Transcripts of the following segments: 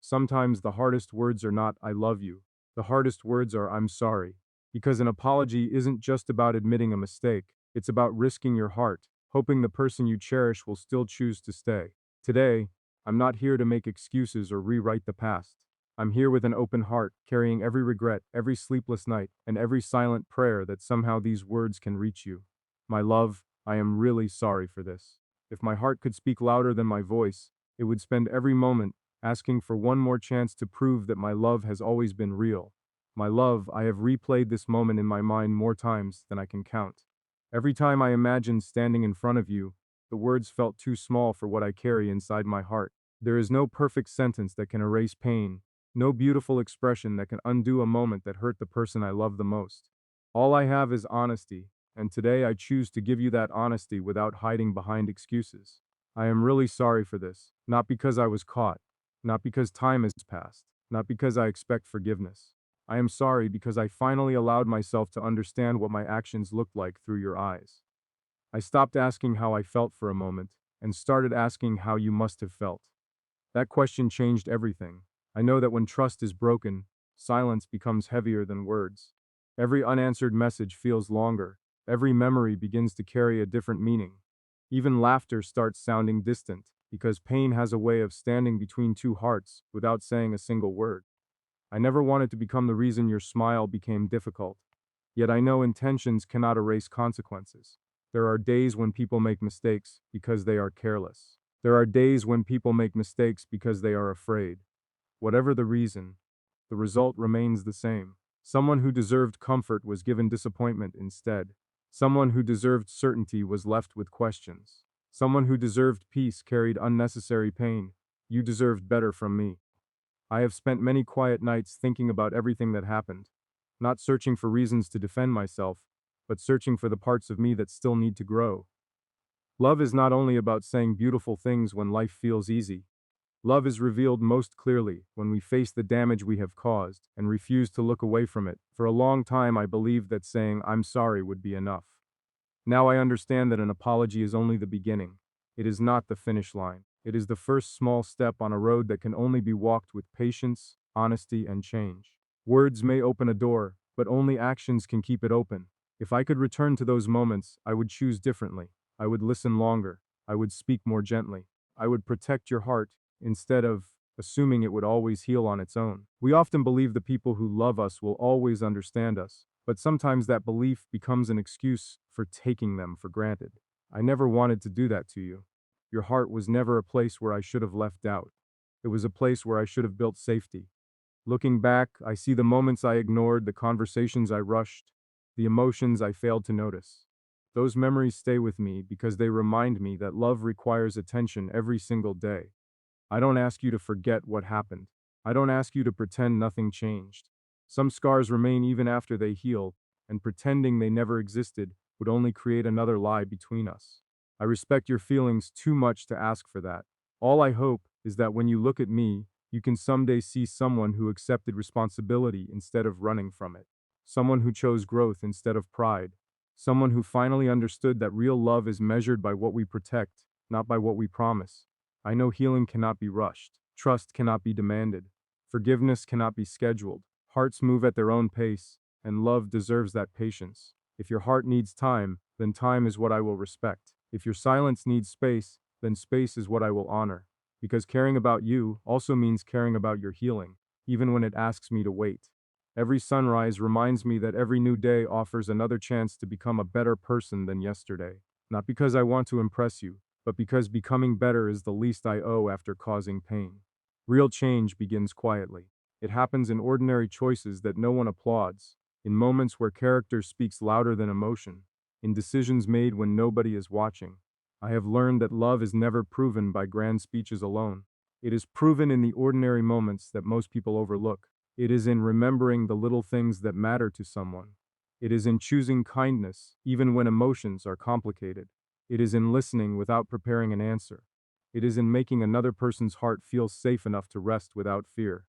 Sometimes the hardest words are not "I love you." The hardest words are "I'm sorry." Because an apology isn't just about admitting a mistake, it's about risking your heart, hoping the person you cherish will still choose to stay. Today, I'm not here to make excuses or rewrite the past. I'm here with an open heart, carrying every regret, every sleepless night, and every silent prayer that somehow these words can reach you. My love, I am really sorry for this. If my heart could speak louder than my voice, it would spend every moment asking for one more chance to prove that my love has always been real. My love, I have replayed this moment in my mind more times than I can count. Every time I imagined standing in front of you, the words felt too small for what I carry inside my heart. There is no perfect sentence that can erase pain, no beautiful expression that can undo a moment that hurt the person I love the most. All I have is honesty, and today I choose to give you that honesty without hiding behind excuses. I am really sorry for this, not because I was caught, not because time has passed, not because I expect forgiveness. I am sorry because I finally allowed myself to understand what my actions looked like through your eyes. I stopped asking how I felt for a moment and started asking how you must have felt. That question changed everything. I know that when trust is broken, silence becomes heavier than words. Every unanswered message feels longer. Every memory begins to carry a different meaning. Even laughter starts sounding distant because pain has a way of standing between two hearts without saying a single word. I never wanted to become the reason your smile became difficult. Yet I know intentions cannot erase consequences. There are days when people make mistakes because they are careless. There are days when people make mistakes because they are afraid. Whatever the reason, the result remains the same. Someone who deserved comfort was given disappointment instead. Someone who deserved certainty was left with questions. Someone who deserved peace carried unnecessary pain. You deserved better from me. I have spent many quiet nights thinking about everything that happened, not searching for reasons to defend myself, but searching for the parts of me that still need to grow. Love is not only about saying beautiful things when life feels easy. Love is revealed most clearly when we face the damage we have caused and refuse to look away from it. For a long time, I believed that saying "I'm sorry" would be enough. Now I understand that an apology is only the beginning. It is not the finish line. It is the first small step on a road that can only be walked with patience, honesty, and change. Words may open a door, but only actions can keep it open. If I could return to those moments, I would choose differently. I would listen longer. I would speak more gently. I would protect your heart instead of assuming it would always heal on its own. We often believe the people who love us will always understand us, but sometimes that belief becomes an excuse for taking them for granted. I never wanted to do that to you. Your heart was never a place where I should have left doubt. It was a place where I should have built safety. Looking back, I see the moments I ignored, the conversations I rushed, the emotions I failed to notice. Those memories stay with me because they remind me that love requires attention every single day. I don't ask you to forget what happened. I don't ask you to pretend nothing changed. Some scars remain even after they heal, and pretending they never existed would only create another lie between us. I respect your feelings too much to ask for that. All I hope is that when you look at me, you can someday see someone who accepted responsibility instead of running from it. Someone who chose growth instead of pride. Someone who finally understood that real love is measured by what we protect, not by what we promise. I know healing cannot be rushed. Trust cannot be demanded. Forgiveness cannot be scheduled. Hearts move at their own pace, and love deserves that patience. If your heart needs time, then time is what I will respect. If your silence needs space, then space is what I will honor. Because caring about you also means caring about your healing, even when it asks me to wait. Every sunrise reminds me that every new day offers another chance to become a better person than yesterday. Not because I want to impress you, but because becoming better is the least I owe after causing pain. Real change begins quietly. It happens in ordinary choices that no one applauds, in moments where character speaks louder than emotion, in decisions made when nobody is watching. I have learned that love is never proven by grand speeches alone. It is proven in the ordinary moments that most people overlook. It is in remembering the little things that matter to someone. It is in choosing kindness, even when emotions are complicated. It is in listening without preparing an answer. It is in making another person's heart feel safe enough to rest without fear.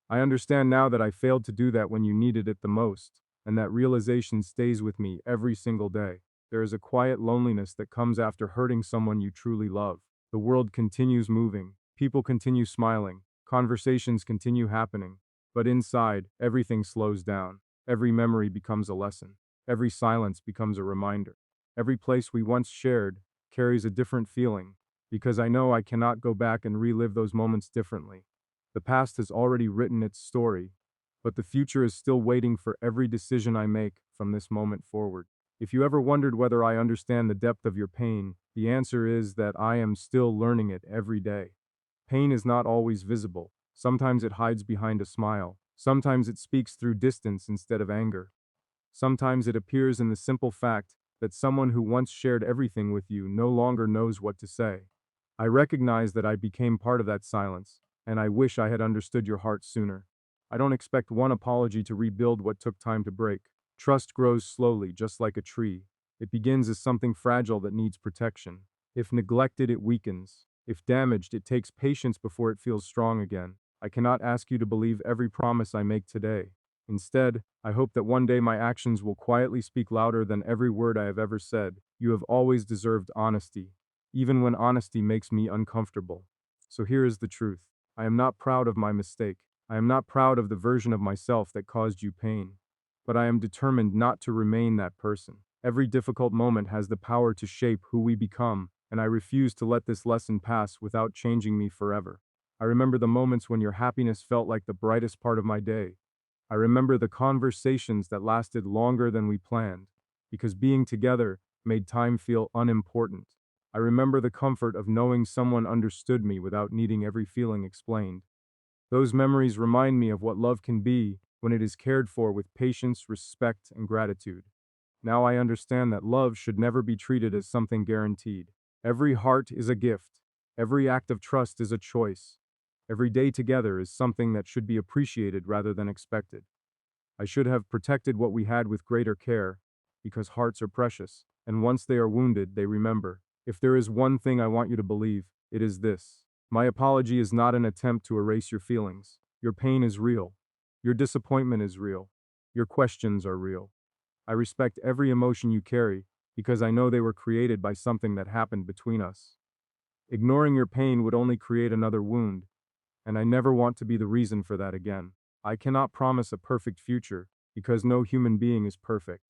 I understand now that I failed to do that when you needed it the most, and that realization stays with me every single day. There is a quiet loneliness that comes after hurting someone you truly love. The world continues moving, people continue smiling, Conversations continue happening, but inside, everything slows down. Every memory becomes a lesson. Every silence becomes a reminder. Every place we once shared carries a different feeling, because I know I cannot go back and relive those moments differently. The past has already written its story, but the future is still waiting for every decision I make from this moment forward. If you ever wondered whether I understand the depth of your pain, the answer is that I am still learning it every day. Pain is not always visible. Sometimes it hides behind a smile. Sometimes it speaks through distance instead of anger. Sometimes it appears in the simple fact that someone who once shared everything with you no longer knows what to say. I recognize that I became part of that silence, and I wish I had understood your heart sooner. I don't expect one apology to rebuild what took time to break. Trust grows slowly, just like a tree. It begins as something fragile that needs protection. If neglected, it weakens. If damaged, it takes patience before it feels strong again. I cannot ask you to believe every promise I make today. Instead, I hope that one day my actions will quietly speak louder than every word I have ever said. You have always deserved honesty, even when honesty makes me uncomfortable. So here is the truth. I am not proud of my mistake. I am not proud of the version of myself that caused you pain. But I am determined not to remain that person. Every difficult moment has the power to shape who we become, and I refuse to let this lesson pass without changing me forever. I remember the moments when your happiness felt like the brightest part of my day. I remember the conversations that lasted longer than we planned, because being together made time feel unimportant. I remember the comfort of knowing someone understood me without needing every feeling explained. Those memories remind me of what love can be when it is cared for with patience, respect, and gratitude. Now I understand that love should never be treated as something guaranteed. Every heart is a gift. Every act of trust is a choice. Every day together is something that should be appreciated rather than expected. I should have protected what we had with greater care, because hearts are precious, and once they are wounded, they remember. If there is one thing I want you to believe, it is this. My apology is not an attempt to erase your feelings. Your pain is real. Your disappointment is real. Your questions are real. I respect every emotion you carry, because I know they were created by something that happened between us. Ignoring your pain would only create another wound, and I never want to be the reason for that again. I cannot promise a perfect future, because no human being is perfect.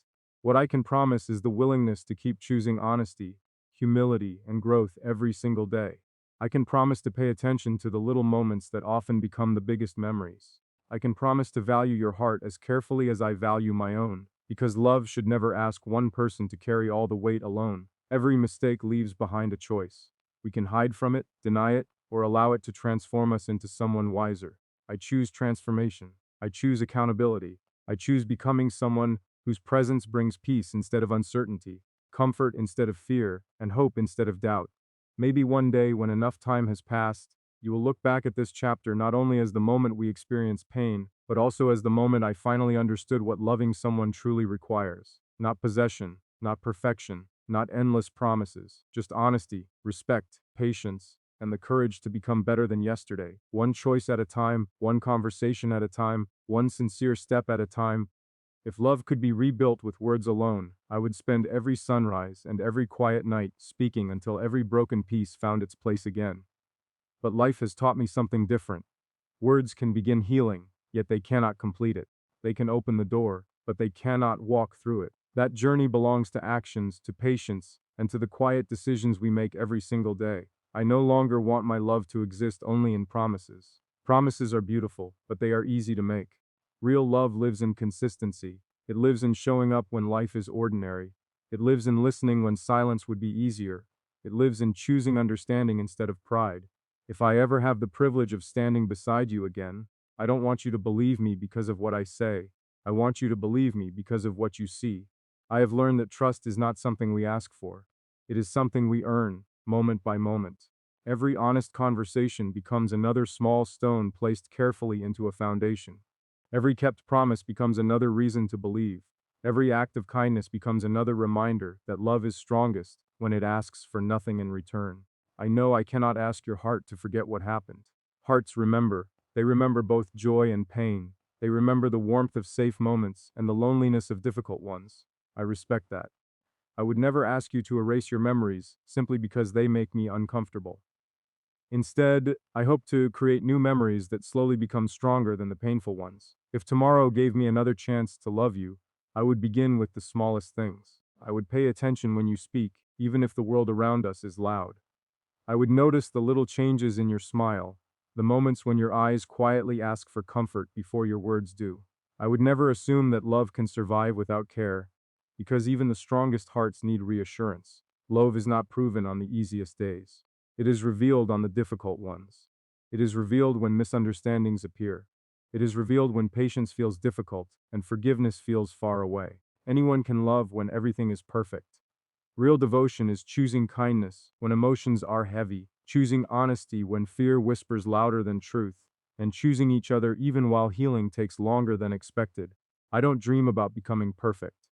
What I can promise is the willingness to keep choosing honesty, humility, and growth every single day. I can promise to pay attention to the little moments that often become the biggest memories. I can promise to value your heart as carefully as I value my own, because love should never ask one person to carry all the weight alone. Every mistake leaves behind a choice. We can hide from it, deny it, or allow it to transform us into someone wiser. I choose transformation. I choose accountability. I choose becoming someone whose presence brings peace instead of uncertainty, comfort instead of fear, and hope instead of doubt. Maybe one day, when enough time has passed, you will look back at this chapter not only as the moment we experienced pain, but also as the moment I finally understood what loving someone truly requires. Not possession, not perfection, not endless promises, just honesty, respect, patience, and the courage to become better than yesterday. One choice at a time, one conversation at a time, one sincere step at a time. If love could be rebuilt with words alone, I would spend every sunrise and every quiet night speaking until every broken piece found its place again. But life has taught me something different. Words can begin healing, yet they cannot complete it. They can open the door, but they cannot walk through it. That journey belongs to actions, to patience, and to the quiet decisions we make every single day. I no longer want my love to exist only in promises. Promises are beautiful, but they are easy to make. Real love lives in consistency. It lives in showing up when life is ordinary. It lives in listening when silence would be easier. It lives in choosing understanding instead of pride. If I ever have the privilege of standing beside you again, I don't want you to believe me because of what I say. I want you to believe me because of what you see. I have learned that trust is not something we ask for. It is something we earn, moment by moment. Every honest conversation becomes another small stone placed carefully into a foundation. Every kept promise becomes another reason to believe. Every act of kindness becomes another reminder that love is strongest when it asks for nothing in return. I know I cannot ask your heart to forget what happened. Hearts remember. They remember both joy and pain. They remember the warmth of safe moments and the loneliness of difficult ones. I respect that. I would never ask you to erase your memories simply because they make me uncomfortable. Instead, I hope to create new memories that slowly become stronger than the painful ones. If tomorrow gave me another chance to love you, I would begin with the smallest things. I would pay attention when you speak, even if the world around us is loud. I would notice the little changes in your smile, the moments when your eyes quietly ask for comfort before your words do. I would never assume that love can survive without care, because even the strongest hearts need reassurance. Love is not proven on the easiest days. It is revealed on the difficult ones. It is revealed when misunderstandings appear. It is revealed when patience feels difficult and forgiveness feels far away. Anyone can love when everything is perfect. Real devotion is choosing kindness when emotions are heavy, choosing honesty when fear whispers louder than truth, and choosing each other even while healing takes longer than expected. I don't dream about becoming perfect.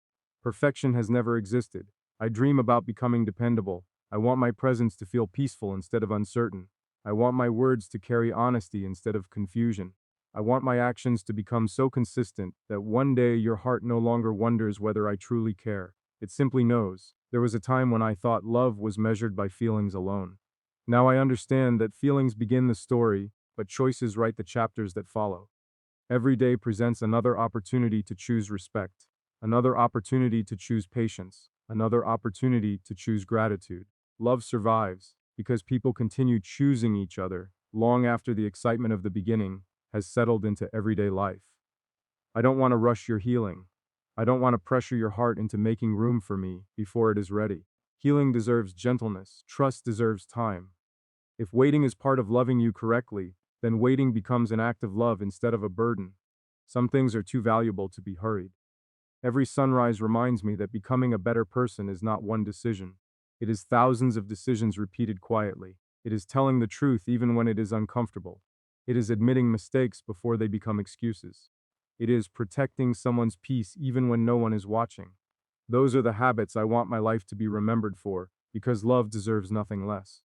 Perfection has never existed. I dream about becoming dependable. I want my presence to feel peaceful instead of uncertain. I want my words to carry honesty instead of confusion. I want my actions to become so consistent that one day your heart no longer wonders whether I truly care. It simply knows. There was a time when I thought love was measured by feelings alone. Now I understand that feelings begin the story, but choices write the chapters that follow. Every day presents another opportunity to choose respect, another opportunity to choose patience, another opportunity to choose gratitude. Love survives because people continue choosing each other long after the excitement of the beginning has settled into everyday life. I don't want to rush your healing. I don't want to pressure your heart into making room for me before it is ready. Healing deserves gentleness. Trust deserves time. If waiting is part of loving you correctly, then waiting becomes an act of love instead of a burden. Some things are too valuable to be hurried. Every sunrise reminds me that becoming a better person is not one decision. It is thousands of decisions repeated quietly. It is telling the truth even when it is uncomfortable. It is admitting mistakes before they become excuses. It is protecting someone's peace even when no one is watching. Those are the habits I want my life to be remembered for, because love deserves nothing less.